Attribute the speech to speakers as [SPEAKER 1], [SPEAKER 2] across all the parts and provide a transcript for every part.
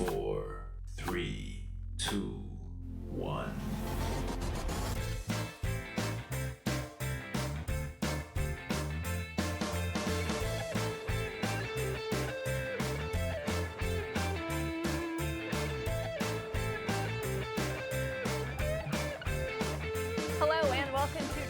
[SPEAKER 1] 4, 3, 2, 1.
[SPEAKER 2] Hello and welcome to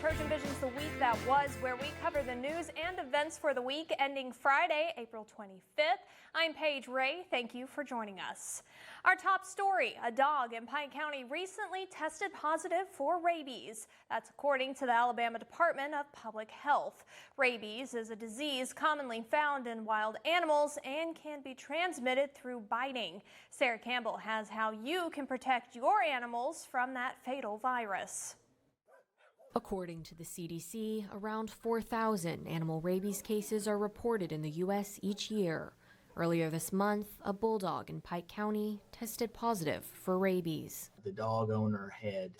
[SPEAKER 2] TrojanVision's The Week That Was, where we cover the news and events for the week ending Friday, April 25th. I'm Paige Ray. Thank you for joining us. Our top story, a dog in Pike County recently tested positive for rabies. That's according to the Alabama Department of Public Health. Rabies is a disease commonly found in wild animals and can be transmitted through biting. Sarah Campbell has how you can protect your animals from that fatal virus.
[SPEAKER 3] According to the CDC, around 4,000 animal rabies cases are reported in the U.S. each year. Earlier this month, a bulldog in Pike County tested positive for rabies.
[SPEAKER 4] The dog owner had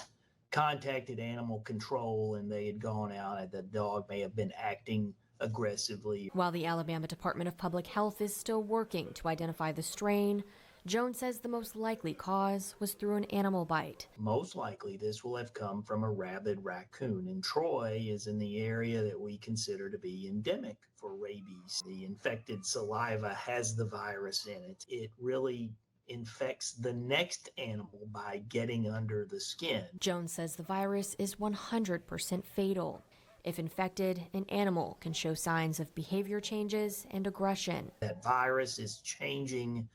[SPEAKER 4] contacted animal control and they had gone out and the dog may have been acting aggressively.
[SPEAKER 3] While the Alabama Department of Public Health is still working to identify the strain, Jones says the most likely cause was through an animal bite.
[SPEAKER 4] Most likely this will have come from a rabid raccoon, and Troy is in the area that we consider to be endemic for rabies. The infected saliva has the virus in it. It really infects the next animal by getting under the skin.
[SPEAKER 3] Jones says the virus is 100% fatal. If infected, an animal can show signs of behavior changes and aggression.
[SPEAKER 4] That virus is changing.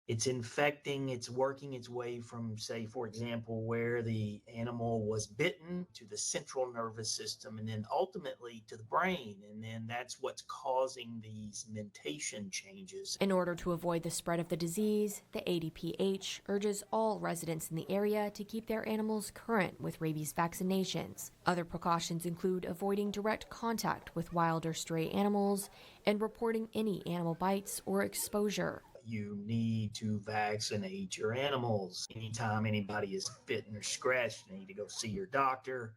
[SPEAKER 4] It's infecting, it's working its way from, say, for example, where the animal was bitten to the central nervous system and then ultimately to the brain. And then that's what's causing these mentation changes.
[SPEAKER 3] In order to avoid the spread of the disease, the ADPH urges all residents in the area to keep their animals current with rabies vaccinations. Other precautions include avoiding direct contact with wild or stray animals and reporting any animal bites or exposure.
[SPEAKER 4] You need to vaccinate your animals. Anytime anybody is bitten or scratched, you need to go see your doctor.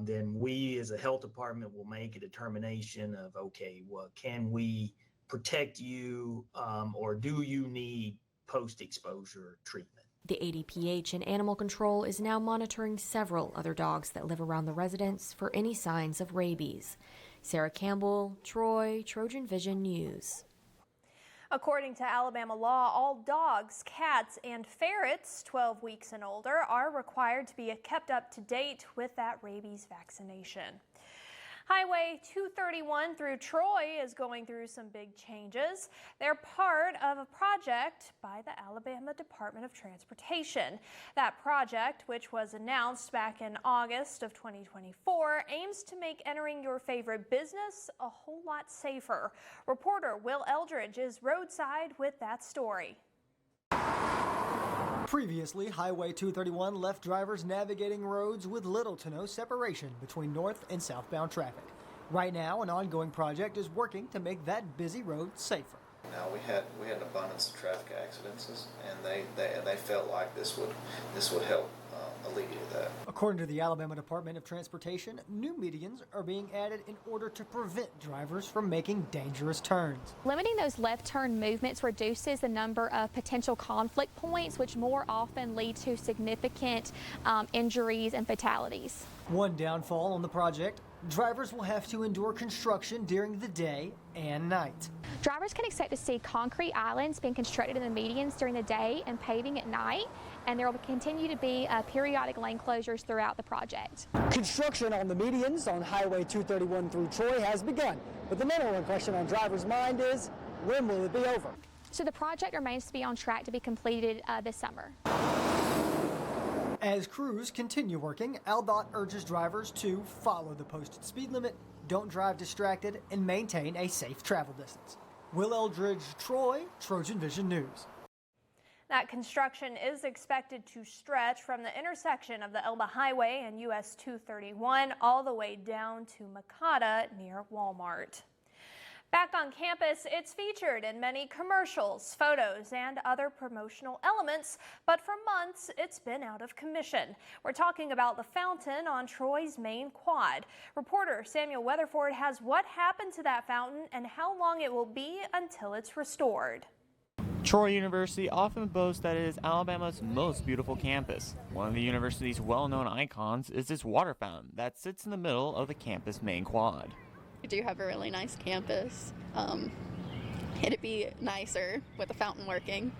[SPEAKER 4] Then we as a health department will make a determination of, okay, well, can we protect you or do you need post-exposure treatment?
[SPEAKER 3] The ADPH and Animal Control is now monitoring several other dogs that live around the residence for any signs of rabies. Sarah Campbell, Troy, TrojanVision News.
[SPEAKER 2] According to Alabama law, all dogs, cats, and ferrets 12 weeks and older are required to be kept up to date with that rabies vaccination. Highway 231 through Troy is going through some big changes. They're part of a project by the Alabama Department of Transportation. That project, which was announced back in August of 2024, aims to make entering your favorite business a whole lot safer. Reporter Will Eldridge is roadside with that story.
[SPEAKER 5] Previously, Highway 231 left drivers navigating roads with little to no separation between north and southbound traffic. Right now, an ongoing project is working to make that busy road safer.
[SPEAKER 6] Now we had an abundance of traffic accidents, and they felt like this would help alleviate that.
[SPEAKER 5] According to the Alabama Department of Transportation, new medians are being added in order to prevent drivers from making dangerous turns.
[SPEAKER 7] Limiting those left turn movements reduces the number of potential conflict points, which more often lead to significant injuries and fatalities.
[SPEAKER 5] One downfall on the project: drivers will have to endure construction during the day and night.
[SPEAKER 7] Drivers can expect to see concrete islands being constructed in the medians during the day and paving at night, and there will continue to be periodic lane closures throughout the project.
[SPEAKER 8] Construction on the medians on Highway 231 through Troy has begun, but the number one question on drivers' mind is, when will it be over?
[SPEAKER 7] So the project remains to be on track to be completed this summer.
[SPEAKER 5] As crews continue working, AlDOT urges drivers to follow the posted speed limit, don't drive distracted, and maintain a safe travel distance. Will Eldridge, Troy, TrojanVision News.
[SPEAKER 2] That construction is expected to stretch from the intersection of the Elba Highway and US 231 all the way down to Makata near Walmart. Back on campus, it's featured in many commercials, photos, and other promotional elements, but for months it's been out of commission. We're talking about the fountain on Troy's main quad. Reporter Samuel Weatherford has what happened to that fountain and how long it will be until it's restored.
[SPEAKER 9] Troy University often boasts that it is Alabama's most beautiful campus. One of the university's well-known icons is its water fountain that sits in the middle of the campus main quad.
[SPEAKER 10] We do have a really nice campus. It'd be nicer with the fountain working.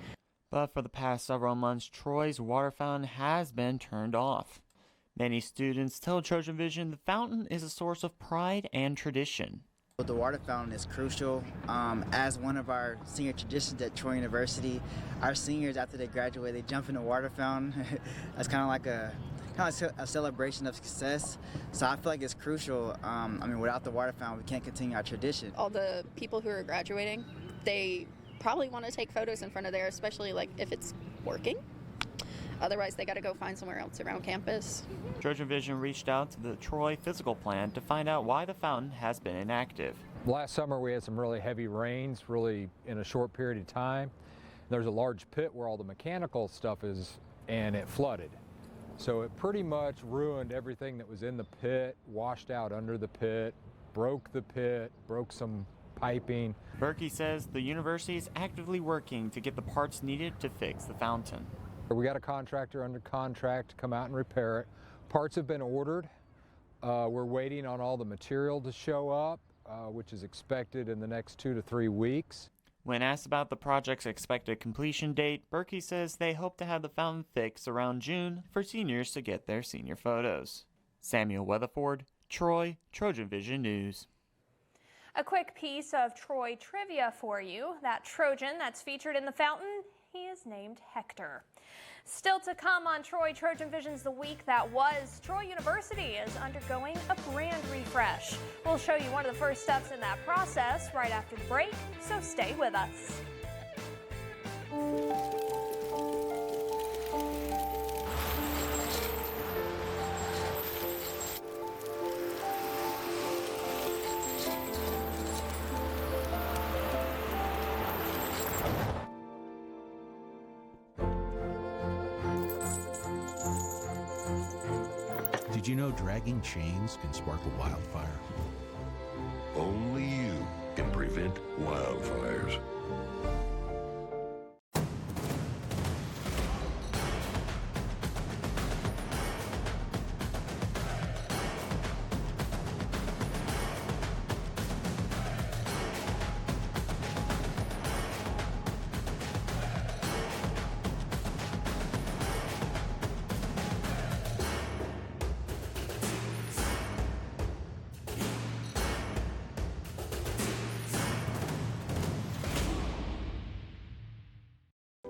[SPEAKER 9] But for the past several months, Troy's water fountain has been turned off. Many students tell TrojanVision the fountain is a source of pride and tradition.
[SPEAKER 11] The water fountain is crucial. As one of our senior traditions at Troy University, our seniors, after they graduate, they jump in the water fountain. That's kind of like a celebration of success. So I feel like it's crucial. Without the water fountain, we can't continue our tradition.
[SPEAKER 10] All the people who are graduating, they probably want to take photos in front of there, especially like if it's working. Otherwise, they got to go find somewhere else around campus.
[SPEAKER 9] TrojanVision reached out to the Troy physical plant to find out why the fountain has been inactive.
[SPEAKER 12] Last summer, we had some really heavy rains, really in a short period of time. There's a large pit where all the mechanical stuff is, and it flooded. So it pretty much ruined everything that was in the pit, washed out under the pit, broke some piping.
[SPEAKER 9] Berkey says the university is actively working to get the parts needed to fix the fountain.
[SPEAKER 12] We got a contractor under contract to come out and repair it. Parts have been ordered. We're waiting on all the material to show up, which is expected in the next 2 to 3 weeks.
[SPEAKER 9] When asked about the project's expected completion date, Berkey says they hope to have the fountain fixed around June for seniors to get their senior photos. Samuel Weatherford, Troy, TrojanVision News.
[SPEAKER 2] A quick piece of Troy trivia for you. That Trojan that's featured in the fountain, he is named Hector. Still to come on Troy TrojanVision's The Week That Was, Troy University is undergoing a brand refresh. We'll show you one of the first steps in that process right after the break, so stay with us.
[SPEAKER 1] Did you know dragging chains can spark a wildfire?
[SPEAKER 13] Only you can prevent wildfires.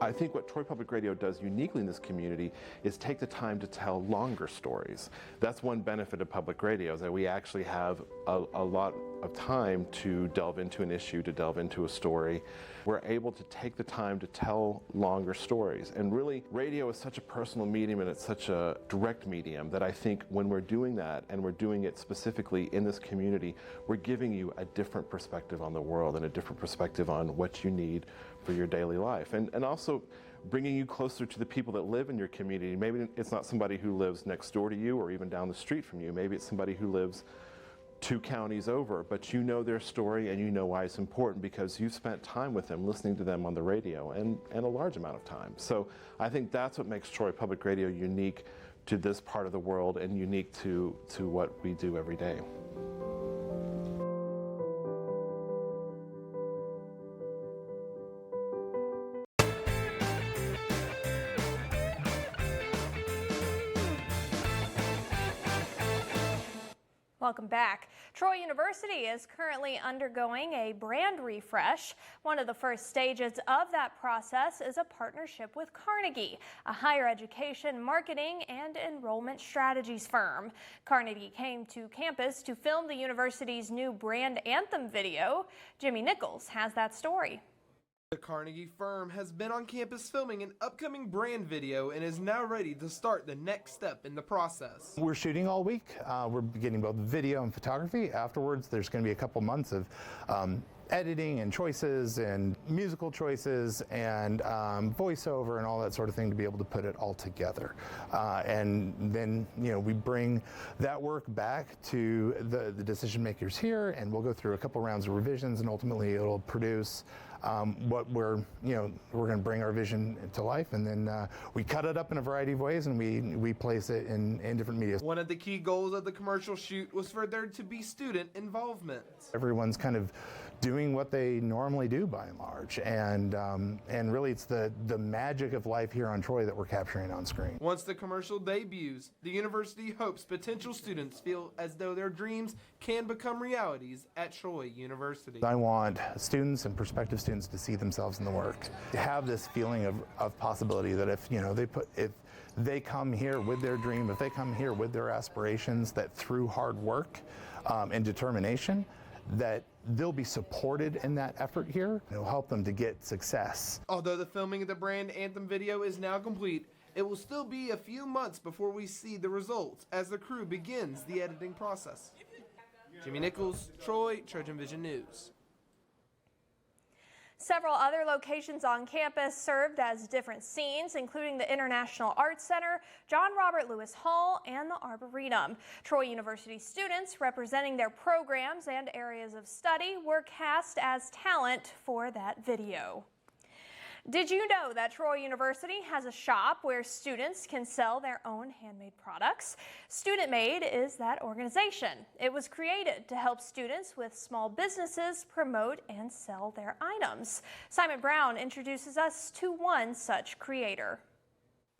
[SPEAKER 14] I think what Troy Public Radio does uniquely in this community is take the time to tell longer stories. That's one benefit of public radio, is that we actually have a lot of time to delve into an issue, to delve into a story. We're able to take the time to tell longer stories. And really, radio is such a personal medium and it's such a direct medium that I think when we're doing that, and we're doing it specifically in this community, we're giving you a different perspective on the world and a different perspective on what you need for your daily life. And also bringing you closer to the people that live in your community. Maybe it's not somebody who lives next door to you or even down the street from you. Maybe it's somebody who lives 2 counties over, but you know their story and you know why it's important because you've spent time with them, listening to them on the radio, and a large amount of time. So I think that's what makes Troy Public Radio unique to this part of the world and unique to what we do every day.
[SPEAKER 2] Welcome back. Troy University is currently undergoing a brand refresh. One of the first stages of that process is a partnership with Carnegie, a higher education marketing and enrollment strategies firm. Carnegie came to campus to film the university's new brand anthem video. Jimmy Nichols has that story.
[SPEAKER 15] The Carnegie firm has been on campus filming an upcoming brand video and is now ready to start the next step in the process.
[SPEAKER 16] We're shooting all week. We're getting both video and photography. Afterwards, there's going to be a couple months of editing and choices and musical choices and voiceover and all that sort of thing to be able to put it all together. And then, we bring that work back to the decision makers here, and we'll go through a couple rounds of revisions, and ultimately it'll produce what we're going to bring our vision to life, and then we cut it up in a variety of ways, and we place it in different media.
[SPEAKER 15] One of the key goals of the commercial shoot was for there to be student involvement.
[SPEAKER 16] Everyone's kind of doing what they normally do by and large, and really it's the magic of life here on Troy that we're capturing on screen.
[SPEAKER 15] Once the commercial debuts, the university hopes potential students feel as though their dreams can become realities at Troy University.
[SPEAKER 16] I want students and prospective students to see themselves in the work, to have this feeling of possibility that if they come here with their dream, if they come here with their aspirations, that through hard work and determination, that they'll be supported in that effort here. It'll help them to get success.
[SPEAKER 15] Although the filming of the brand anthem video is now complete, it will still be a few months before we see the results as the crew begins the editing process. Jimmy Nichols, Troy, TrojanVision News.
[SPEAKER 2] Several other locations on campus served as different scenes, including the International Arts Center, John Robert Lewis Hall, and the Arboretum. Troy University students representing their programs and areas of study were cast as talent for that video. Did you know that Troy University has a shop where students can sell their own handmade products? Student Made is that organization. It was created to help students with small businesses promote and sell their items. Simon Brown introduces us to one such creator.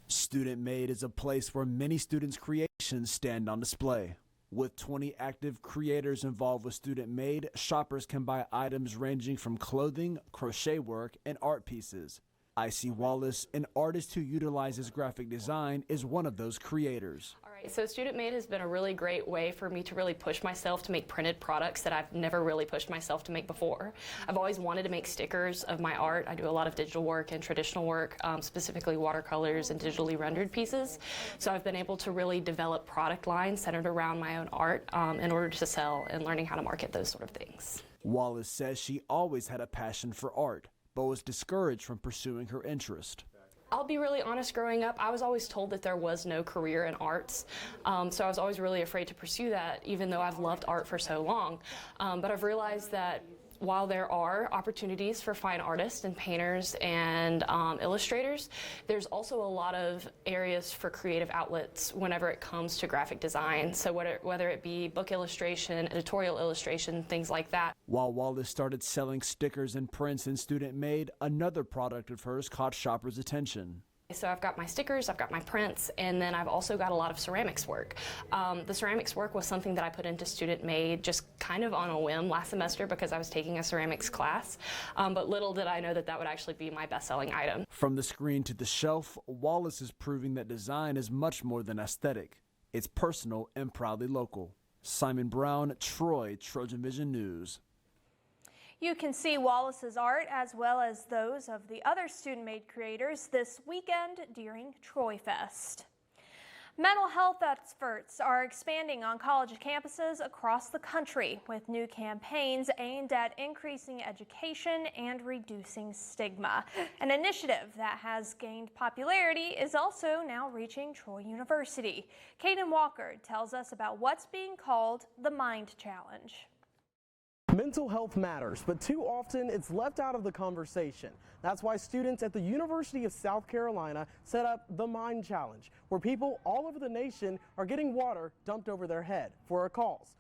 [SPEAKER 17] Student Made is a place where many students' creations stand on display. With 20 active creators involved with Student Made, shoppers can buy items ranging from clothing, crochet work, and art pieces. Icy Wallace, an artist who utilizes graphic design, is one of those creators.
[SPEAKER 18] All right, so Student Made has been a really great way for me to really push myself to make printed products that I've never really pushed myself to make before. I've always wanted to make stickers of my art. I do a lot of digital work and traditional work, specifically watercolors and digitally rendered pieces. So I've been able to really develop product lines centered around my own art in order to sell and learning how to market those sort of things.
[SPEAKER 17] Wallace says she always had a passion for art, but was discouraged from pursuing her interest.
[SPEAKER 18] I'll be really honest, growing up, I was always told that there was no career in arts, so I was always really afraid to pursue that, even though I've loved art for so long. But I've realized that while there are opportunities for fine artists and painters and illustrators, there's also a lot of areas for creative outlets whenever it comes to graphic design. So whether it be book illustration, editorial illustration, things like that.
[SPEAKER 17] While Wallace started selling stickers and prints in Student Made, another product of hers caught shoppers' attention.
[SPEAKER 18] So I've got my stickers, I've got my prints, and then I've also got a lot of ceramics work. The ceramics work was something that I put into Student Made just kind of on a whim last semester because I was taking a ceramics class, but little did I know that that would actually be my best-selling item.
[SPEAKER 17] From the screen to the shelf, Wallace is proving that design is much more than aesthetic. It's personal and proudly local. Simon Brown, Troy, TrojanVision News.
[SPEAKER 2] You can see Wallace's art as well as those of the other student-made creators this weekend during Troy Fest. Mental health experts are expanding on college campuses across the country with new campaigns aimed at increasing education and reducing stigma. An initiative that has gained popularity is also now reaching Troy University. Caden Walker tells us about what's being called the Mind Challenge.
[SPEAKER 19] Mental health matters, but too often it's left out of the conversation. That's why students at the University of South Carolina set up the Mind Challenge, where people all over the nation are getting water dumped over their head for a cause.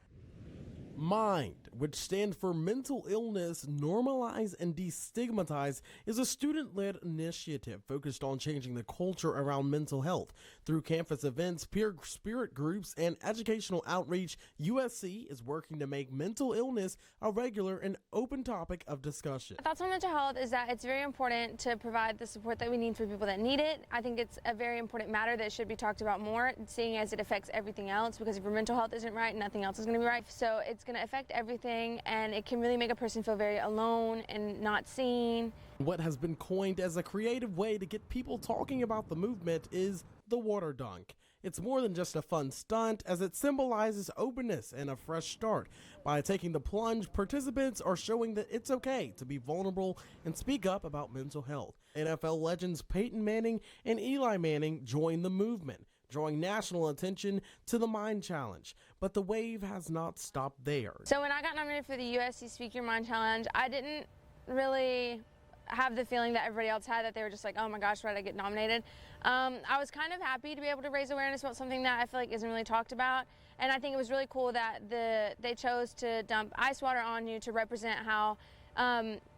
[SPEAKER 19] MIND, which stands for Mental Illness, Normalize and Destigmatize, is a student-led initiative focused on changing the culture around mental health. Through campus events, peer spirit groups, and educational outreach, USC is working to make mental illness a regular and open topic of discussion.
[SPEAKER 20] Thoughts on mental health is that it's very important to provide the support that we need for people that need it. I think it's a very important matter that should be talked about more, seeing as it affects everything else, because if your mental health isn't right, nothing else is going to be right. So it's going to affect everything, and it can really make a person feel very alone and not seen.
[SPEAKER 19] What has been coined as a creative way to get people talking about the movement is the water dunk. It's more than just a fun stunt, as it symbolizes openness and a fresh start. By taking the plunge, participants are showing that it's okay to be vulnerable and speak up about mental health. NFL legends Peyton Manning and Eli Manning joined the movement, drawing national attention to the Mind Challenge. But the wave has not stopped there.
[SPEAKER 20] So when I got nominated for the USC Speak Your Mind Challenge, I didn't really have the feeling that everybody else had, that they were just like, oh my gosh, why did I get nominated? I was kind of happy to be able to raise awareness about something that I feel like isn't really talked about. And I think it was really cool that they chose to dump ice water on you to represent how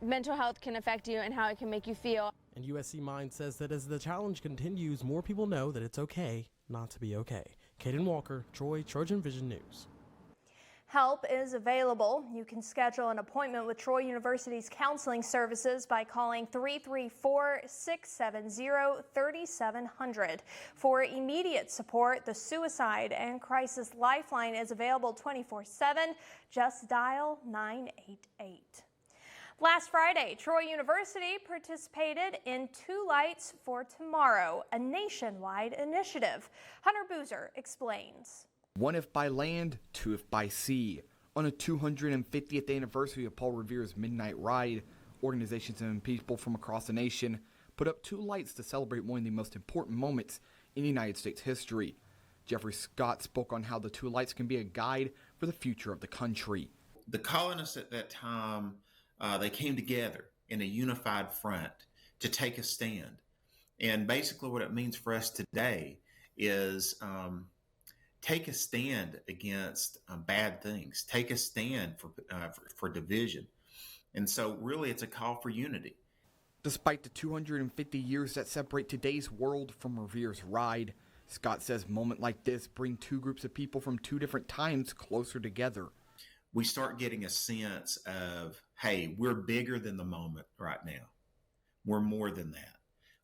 [SPEAKER 20] mental health can affect you and how it can make you feel.
[SPEAKER 19] And USC Mind says that as the challenge continues, more people know that it's okay not to be okay. Caden Walker, Troy, TrojanVision News.
[SPEAKER 2] Help is available. You can schedule an appointment with Troy University's counseling services by calling 334-670-3700. For immediate support, the Suicide and Crisis Lifeline is available 24/7. Just dial 988. Last Friday, Troy University participated in Two Lights for Tomorrow, a nationwide initiative. Hunter Boozer explains.
[SPEAKER 21] One if by land, two if by sea. On the 250th anniversary of Paul Revere's Midnight Ride, organizations and people from across the nation put up two lights to celebrate one of the most important moments in United States history. Jeffrey Scott spoke on how the two lights can be a guide for the future of the country.
[SPEAKER 22] The colonists at that time, they came together in a unified front to take a stand. And basically what it means for us today is take a stand against bad things, take a stand for division. And so really it's a call for unity.
[SPEAKER 21] Despite the 250 years that separate today's world from Revere's ride, Scott says moments like this bring two groups of people from two different times closer together.
[SPEAKER 22] We start getting a sense of, hey, we're bigger than the moment right now. We're more than that.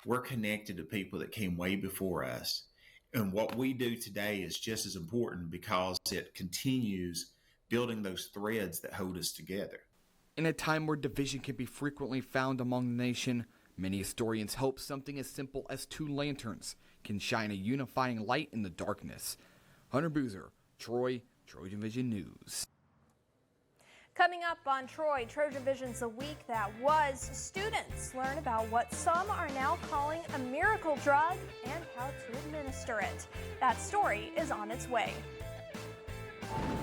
[SPEAKER 22] We're connected to people that came way before us. And what we do today is just as important because it continues building those threads that hold us together.
[SPEAKER 21] In a time where division can be frequently found among the nation, many historians hope something as simple as two lanterns can shine a unifying light in the darkness. Hunter Boozer, Troy, TrojanVision News.
[SPEAKER 2] Coming up on Troy, TrojanVision's The Week That Was, students learn about what some are now calling a miracle drug and how to administer it. That story is on its way.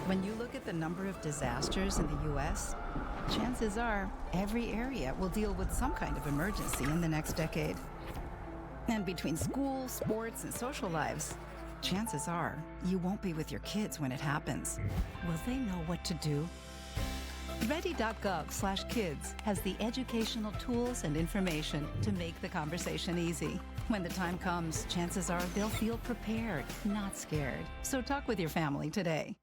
[SPEAKER 23] When you look at the number of disasters in the U.S., chances are every area will deal with some kind of emergency in the next decade. And between school, sports, and social lives, chances are you won't be with your kids when it happens. Will they know what to do? Ready.gov/kids has the educational tools and information to make the conversation easy. When the time comes, chances are they'll feel prepared, not scared. So talk with your family today.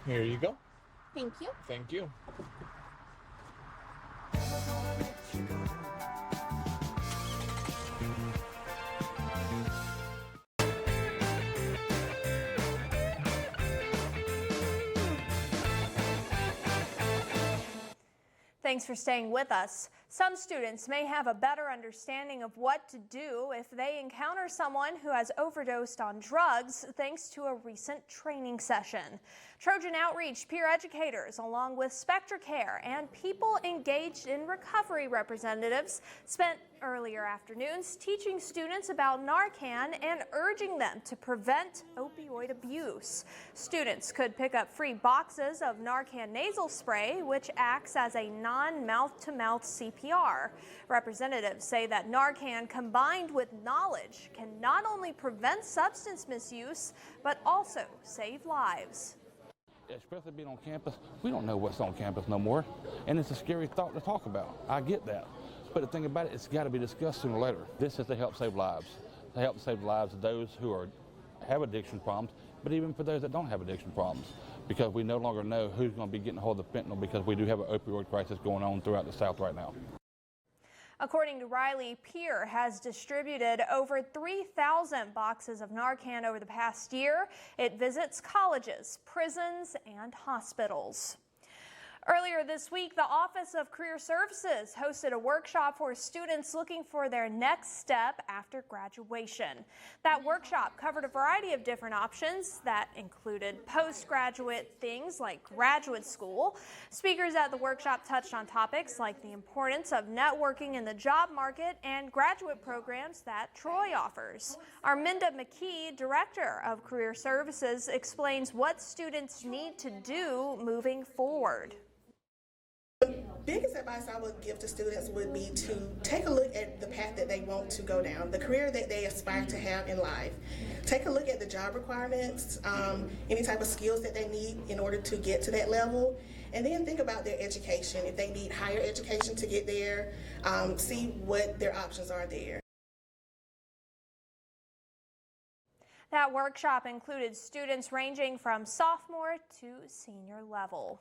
[SPEAKER 24] Here you go.
[SPEAKER 25] Thank you.
[SPEAKER 24] Thank you.
[SPEAKER 2] Thanks for staying with us. Some students may have a better understanding of what to do if they encounter someone who has overdosed on drugs thanks to a recent training session. Trojan Outreach peer educators, along with SpectraCare and people engaged in recovery representatives, spent earlier afternoons teaching students about Narcan and urging them to prevent opioid abuse. Students could pick up free boxes of Narcan nasal spray, which acts as a non-mouth-to-mouth CPR. Representatives say that Narcan combined with knowledge can not only prevent substance misuse, but also save lives.
[SPEAKER 3] Especially being on campus, we don't know what's on campus no more, and it's a scary thought to talk about. I get that, but the thing about it, it's got to be discussed sooner or later. This is to help save lives, to help save the lives of those who have addiction problems, but even for those that don't have addiction problems, because we no longer know who's going to be getting a hold of fentanyl, because we do have an opioid crisis going on throughout the South right now.
[SPEAKER 2] According to Riley, Peer has distributed over 3,000 boxes of Narcan over the past year. It visits colleges, prisons, and hospitals. Earlier this week, the Office of Career Services hosted a workshop for students looking for their next step after graduation. That workshop covered a variety of different options that included postgraduate things like graduate school. Speakers at the workshop touched on topics like the importance of networking in the job market and graduate programs that Troy offers. Arminda McKee, Director of Career Services, explains what students need to do moving forward.
[SPEAKER 4] The biggest advice I would give to students would be to take a look at the path that they want to go down, the career that they aspire to have in life. Take a look at the job requirements, any type of skills that they need in order to get to that level, and then think about their education. If they need higher education to get there, see what their options are there.
[SPEAKER 2] That workshop included students ranging from sophomore to senior level.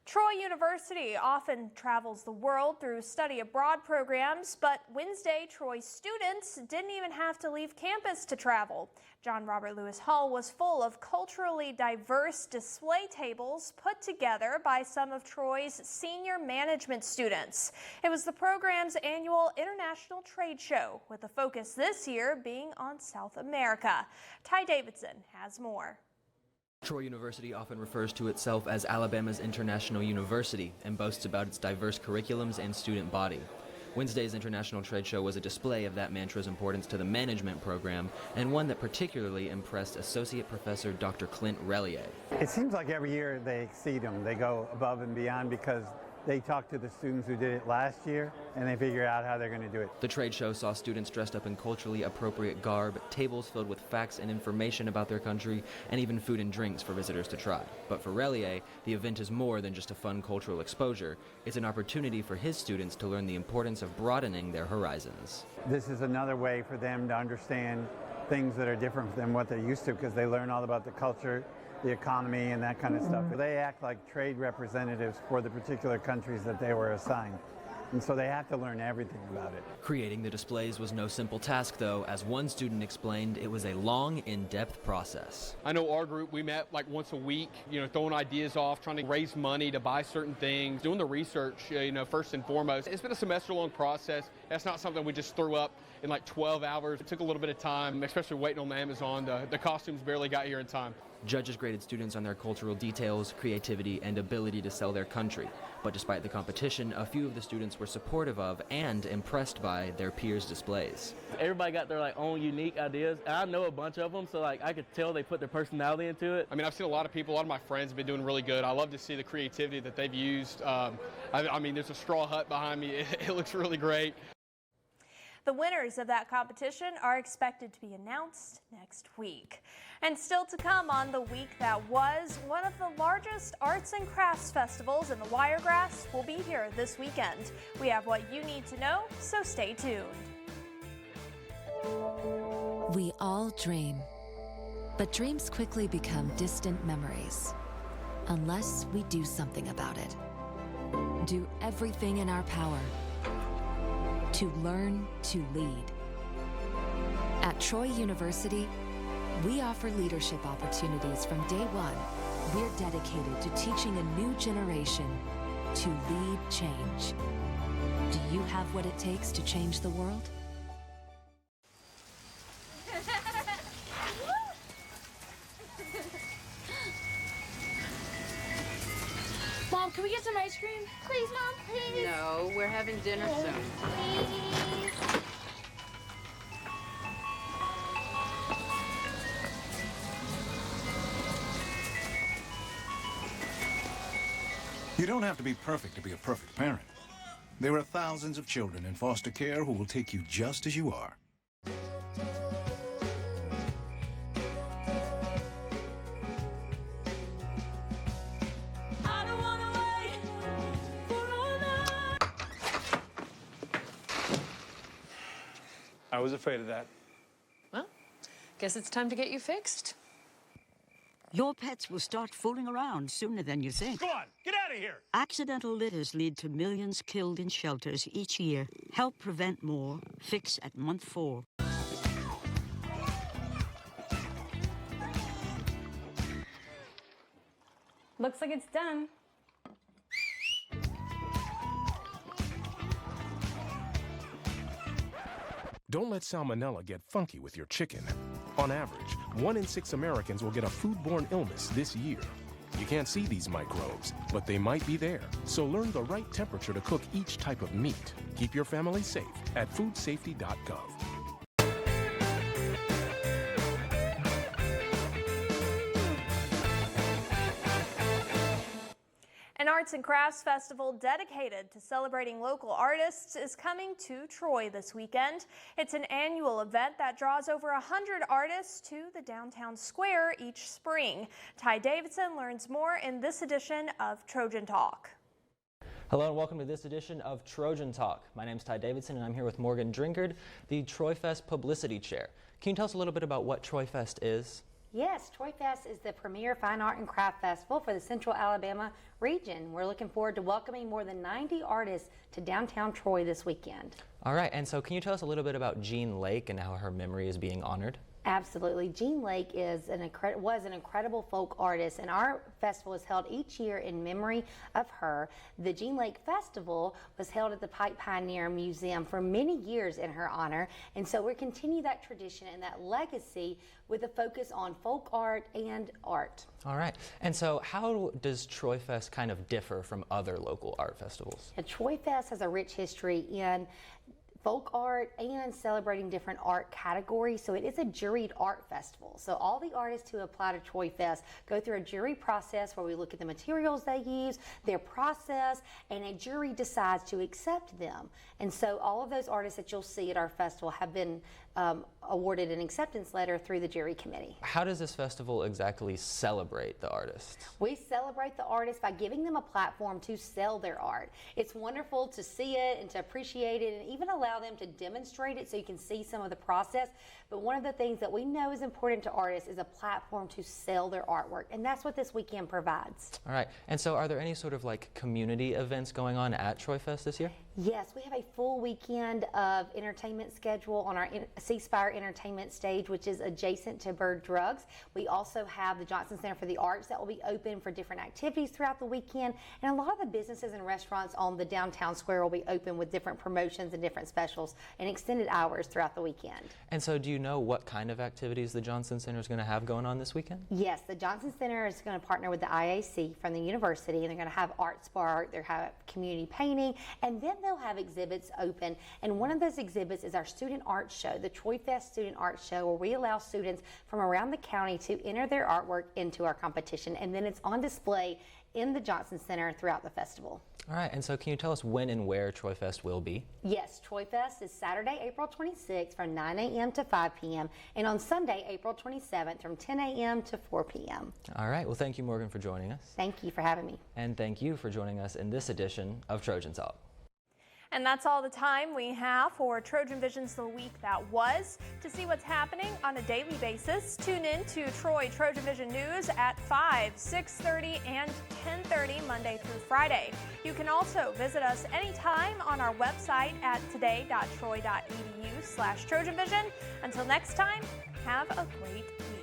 [SPEAKER 2] Troy University often travels the world through study abroad programs, but Wednesday, Troy students didn't even have to leave campus to travel. John Robert Lewis Hall was full of culturally diverse display tables put together by some of Troy's senior management students. It was the program's annual international trade show, with the focus this year being on South America. Ty Davidson has more.
[SPEAKER 6] Troy University often refers to itself as Alabama's International University and boasts about its diverse curriculums and student body. Wednesday's International Trade Show was a display of that mantra's importance to the management program, and one that particularly impressed Associate Professor Dr. Clint Relier.
[SPEAKER 8] It seems like every year they exceed them. They go above and beyond because they talk to the students who did it last year and they figure out how they're going to do it.
[SPEAKER 6] The trade show saw students dressed up in culturally appropriate garb, tables filled with facts and information about their country, and even food and drinks for visitors to try. But for Relier, the event is more than just a fun cultural exposure. It's an opportunity for his students to learn the importance of broadening their horizons.
[SPEAKER 8] This is another way for them to understand things that are different than what they're used to, because they learn all about the culture, the economy, and that kind of stuff. They act like trade representatives for the particular countries that they were assigned. And so they have to learn everything about it.
[SPEAKER 6] Creating the displays was no simple task, though. As one student explained, it was a long, in-depth process.
[SPEAKER 25] I know our group, we met like once a week, throwing ideas off, trying to raise money to buy certain things, doing the research, first and foremost. It's been a semester-long process. That's not something we just threw up in like 12 hours. It took a little bit of time, especially waiting on Amazon. The costumes barely got here in time.
[SPEAKER 6] Judges graded students on their cultural details, creativity, and ability to sell their country. But despite the competition, a few of the students were supportive of and impressed by their peers' displays.
[SPEAKER 26] Everybody got their own unique ideas, and I know a bunch of them, so I could tell they put their personality into it.
[SPEAKER 25] I mean, I've seen a lot of people, a lot of my friends have been doing really good. I love to see the creativity that they've used. I mean, there's a straw hut behind me. It looks really great.
[SPEAKER 2] The winners of that competition are expected to be announced next week. And still to come on the week that was, one of the largest arts and crafts festivals in the Wiregrass will be here this weekend. We have what you need to know, so stay tuned.
[SPEAKER 27] We all dream, but dreams quickly become distant memories unless we do something about it. Do everything in our power to learn to lead. At Troy University, we offer leadership opportunities from day one. We're dedicated to teaching a new generation to lead change. Do you have what it takes to change the world?
[SPEAKER 20] Mom, can we get some ice cream? Please, Mom, please.
[SPEAKER 1] No, we're having dinner soon.
[SPEAKER 20] Please.
[SPEAKER 5] You don't have to be perfect to be a perfect parent. There are thousands of children in foster care who will take you just as you are.
[SPEAKER 7] I was afraid of that.
[SPEAKER 9] Well, guess it's time to get you fixed.
[SPEAKER 10] Your pets will start fooling around sooner than you think.
[SPEAKER 7] Go on, get out of here!
[SPEAKER 10] Accidental litters lead to millions killed in shelters each year. Help prevent more. Fix at month 4.
[SPEAKER 11] Looks like it's done.
[SPEAKER 12] Don't let salmonella get funky with your chicken. On average, 1 in 6 Americans will get a foodborne illness this year. You can't see these microbes, but they might be there. So learn the right temperature to cook each type of meat. Keep your family safe at foodsafety.gov.
[SPEAKER 2] An arts and crafts festival dedicated to celebrating local artists is coming to Troy this weekend. It's an annual event that draws over 100 artists to the downtown square each spring. Ty Davidson learns more in this edition of Trojan Talk.
[SPEAKER 28] Hello and welcome to this edition of Trojan Talk. My name is Ty Davidson and I'm here with Morgan Drinkard, the Troy Fest Publicity Chair. Can you tell us a little bit about what Troy Fest is?
[SPEAKER 29] Yes, Troy Fest is the premier fine art and craft festival for the Central Alabama region. We're looking forward to welcoming more than 90 artists to downtown Troy this weekend.
[SPEAKER 28] All right, and so can you tell us a little bit about Jean Lake and how her memory is being honored?
[SPEAKER 29] Absolutely. Jean Lake was an incredible folk artist, and our festival is held each year in memory of her. The Jean Lake Festival was held at the Pike Pioneer Museum for many years in her honor, and so we're continuing that tradition and that legacy with a focus on folk art and art.
[SPEAKER 28] All right, and so how does Troy Fest kind of differ from other local art festivals?
[SPEAKER 29] Troy Fest has a rich history in folk art and celebrating different art categories. So it is a juried art festival. So all the artists who apply to Troy Fest go through a jury process where we look at the materials they use, their process, and a jury decides to accept them. And so all of those artists that you'll see at our festival have been awarded an acceptance letter through the jury committee.
[SPEAKER 28] How does this festival exactly celebrate the artists?
[SPEAKER 29] We celebrate the artists by giving them a platform to sell their art. It's wonderful to see it and to appreciate it and even allow them to demonstrate it so you can see some of the process. But one of the things that we know is important to artists is a platform to sell their artwork, and that's what this weekend provides.
[SPEAKER 28] All right, and so are there any sort of like community events going on at Troy Fest this year?
[SPEAKER 29] Yes, we have a full weekend of entertainment schedule on our C Spire Entertainment stage, which is adjacent to Bird Drugs. We also have the Johnson Center for the Arts that will be open for different activities throughout the weekend, and a lot of the businesses and restaurants on the downtown square will be open with different promotions and different specials and extended hours throughout the weekend.
[SPEAKER 28] And so do you know what kind of activities the Johnson Center is going to have going on this weekend?
[SPEAKER 29] Yes, the Johnson Center is going to partner with the IAC from the university, and they're going to have Art Spark, they'll have community painting, and then they'll have exhibits open. And one of those exhibits is our student art show, the Troy Fest Student Art Show, where we allow students from around the county to enter their artwork into our competition, and then it's on display in the Johnson Center throughout the festival.
[SPEAKER 28] All right, and so can you tell us when and where Troy Fest will be?
[SPEAKER 29] Yes, Troy Fest is Saturday, April 26th from 9 a.m. to 5 p.m. and on Sunday, April 27th from 10 a.m. to 4 p.m.
[SPEAKER 28] All right, well thank you, Morgan, for joining us.
[SPEAKER 29] Thank you for having me.
[SPEAKER 28] And thank you for joining us in this edition of Trojan Talk.
[SPEAKER 2] And that's all the time we have for Trojan Vision's The Week That Was. To see what's happening on a daily basis, tune in to Troy Trojan Vision News at 5, 6:30, and 10:30 Monday through Friday. You can also visit us anytime on our website at today.troy.edu/TrojanVision. Until next time, have a great week.